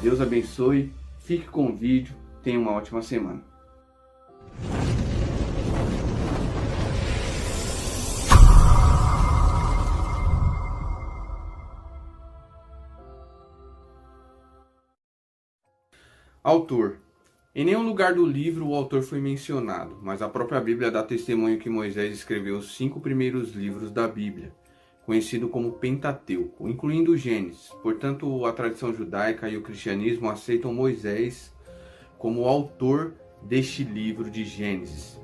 Deus abençoe, fique com o vídeo, tenha uma ótima semana. Autor. Em nenhum lugar do livro o autor foi mencionado, mas a própria Bíblia dá testemunho que Moisés escreveu os 5 primeiros livros da Bíblia, conhecido como Pentateuco, incluindo o Gênesis. Portanto, a tradição judaica e o cristianismo aceitam Moisés como o autor deste livro de Gênesis.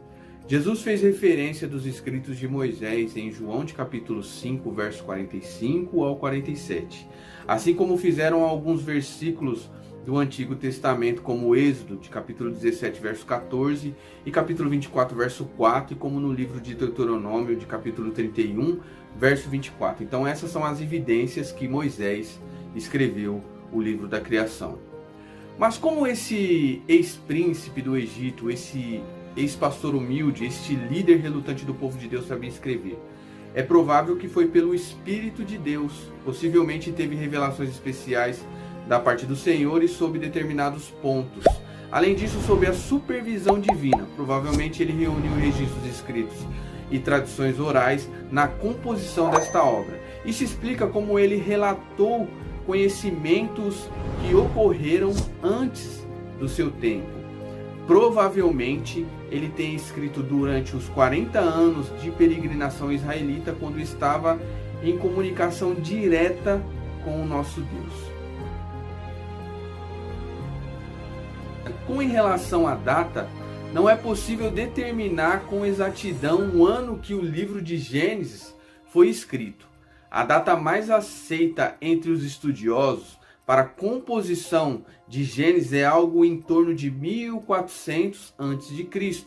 Jesus fez referência dos escritos de Moisés em João de capítulo 5, verso 45 ao 47, assim como fizeram alguns versículos do Antigo Testamento, como Êxodo, de capítulo 17, verso 14, e capítulo 24, verso 4, e como no livro de Deuteronômio, de capítulo 31, verso 24. Então essas são as evidências que Moisés escreveu o livro da criação. Mas como esse ex-príncipe do Egito, esse ex-pastor humilde, este líder relutante do povo de Deus sabia escrever? É provável que foi pelo Espírito de Deus, possivelmente teve revelações especiais da parte do Senhor e sob determinados pontos. Além disso, sob a supervisão divina, provavelmente ele reuniu registros escritos e tradições orais na composição desta obra. Isso explica como ele relatou conhecimentos que ocorreram antes do seu tempo. Provavelmente ele tem escrito durante os 40 anos de peregrinação israelita, quando estava em comunicação direta com o nosso Deus. Com relação à data, não é possível determinar com exatidão o ano que o livro de Gênesis foi escrito. A data mais aceita entre os estudiosos para a composição de Gênesis é algo em torno de 1400 a.C.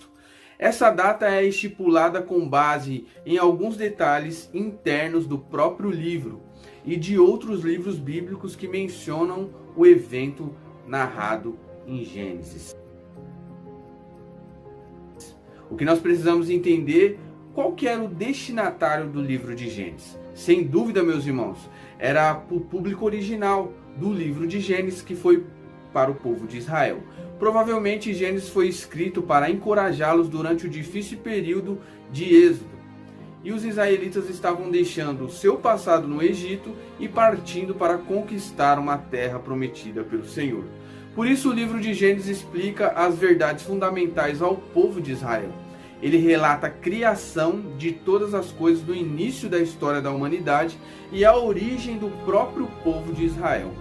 Essa data é estipulada com base em alguns detalhes internos do próprio livro e de outros livros bíblicos que mencionam o evento narrado em Gênesis. O que nós precisamos entender, qual que era o destinatário do livro de Gênesis? Sem dúvida, meus irmãos, era o público original do livro de Gênesis, que foi para o povo de Israel. Provavelmente Gênesis foi escrito para encorajá-los durante o difícil período de Êxodo. E os israelitas estavam deixando o seu passado no Egito e partindo para conquistar uma terra prometida pelo Senhor. Por isso o livro de Gênesis explica as verdades fundamentais ao povo de Israel. Ele relata a criação de todas as coisas do início da história da humanidade e a origem do próprio povo de Israel.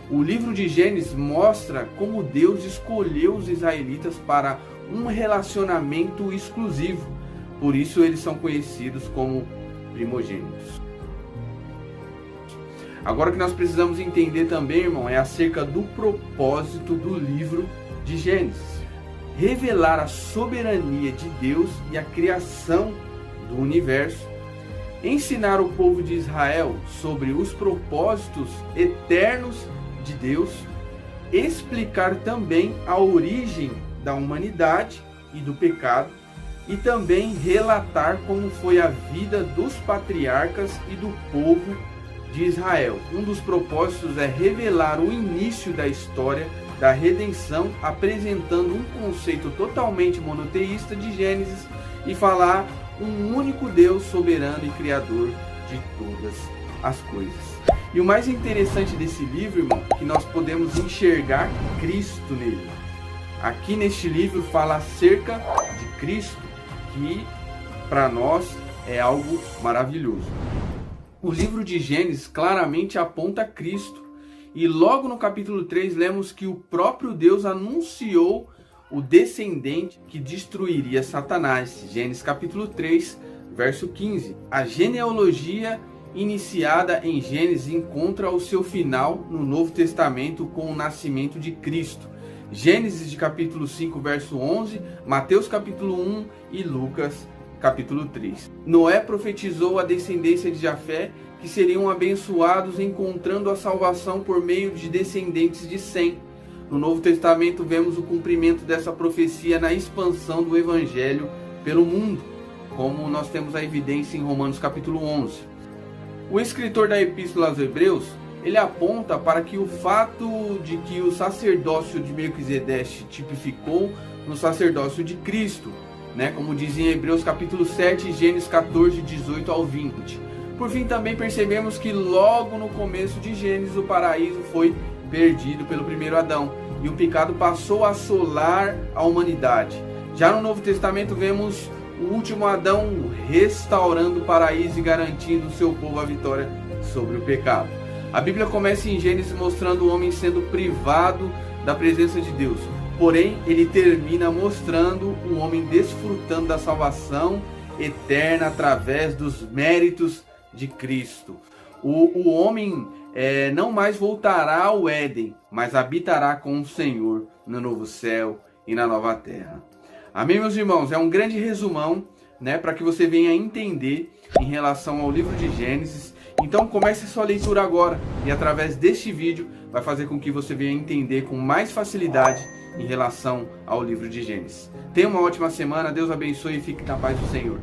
O livro de Gênesis mostra como Deus escolheu os israelitas para um relacionamento exclusivo. Por isso eles são conhecidos como primogênitos. Agora o que nós precisamos entender também, irmão, é acerca do propósito do livro de Gênesis. Revelar a soberania de Deus e a criação do universo. Ensinar o povo de Israel sobre os propósitos eternos de Deus. Explicar também a origem da humanidade e do pecado. E também relatar como foi a vida dos patriarcas e do povo de Israel. Um dos propósitos é revelar o início da história da redenção, apresentando um conceito totalmente monoteísta de Gênesis e falar um único Deus soberano e criador de todas as coisas. E o mais interessante desse livro, irmão, é que nós podemos enxergar Cristo nele. Aqui neste livro fala acerca de Cristo, que para nós é algo maravilhoso. O livro de Gênesis claramente aponta a Cristo. E logo no capítulo 3 lemos que o próprio Deus anunciou o descendente que destruiria Satanás. Gênesis capítulo 3, verso 15. A genealogia iniciada em Gênesis encontra o seu final no Novo Testamento com o nascimento de Cristo. Gênesis de capítulo 5, verso 11, Mateus capítulo 1 e Lucas capítulo 3. Noé profetizou a descendência de Jafé, que seriam abençoados encontrando a salvação por meio de descendentes de Sem. No Novo Testamento vemos o cumprimento dessa profecia na expansão do Evangelho pelo mundo, como nós temos a evidência em Romanos capítulo 11. O escritor da Epístola aos Hebreus ele aponta para que o fato de que o sacerdócio de Melquisedeque tipificou no sacerdócio de Cristo, né? Como diz em Hebreus capítulo 7, Gênesis 14, 18 ao 20. Por fim, também percebemos que logo no começo de Gênesis o paraíso foi perdido pelo primeiro Adão e o pecado passou a assolar a humanidade. Já no Novo Testamento vemos o último Adão restaurando o paraíso e garantindo ao seu povo a vitória sobre o pecado. A Bíblia começa em Gênesis mostrando o homem sendo privado da presença de Deus. Porém, ele termina mostrando o homem desfrutando da salvação eterna através dos méritos de Cristo. O homem não mais voltará ao Éden, mas habitará com o Senhor no novo céu e na nova terra. Amém, meus irmãos? É um grande resumão, né, para que você venha entender em relação ao livro de Gênesis. Então comece a sua leitura agora e através deste vídeo vai fazer com que você venha entender com mais facilidade em relação ao livro de Gênesis. Tenha uma ótima semana, Deus abençoe e fique na paz do Senhor.